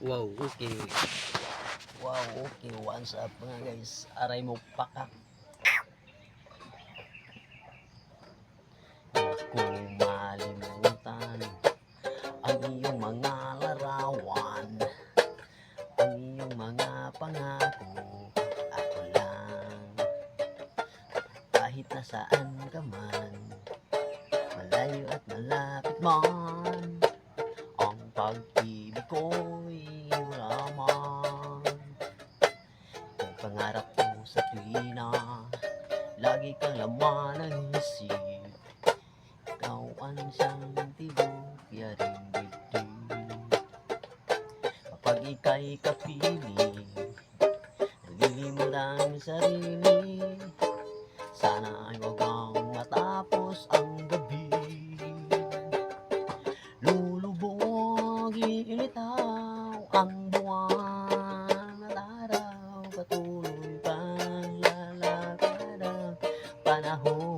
Wow, okay. Wow, okay. What's up mga guys? Aray mo pakak. Kung malimutan ang iyong mga larawan, ang iyong mga pangako, ako lang. Kahit nasaan ka man, malayo at malapit man, ang pag-ibig ko'y wala man. Kung pangarap ko sa tuwina, lagi kang laman ng isip. Ikaw ang siyang tibok, yaring dibdib. Kapag ika'y kapiling, nalilimot ang sarili. Sana ay wag kang matapos ang gabi. Lulubog, ilitaw ang buwan at araw. Patuloy pang lalakad ang panahon.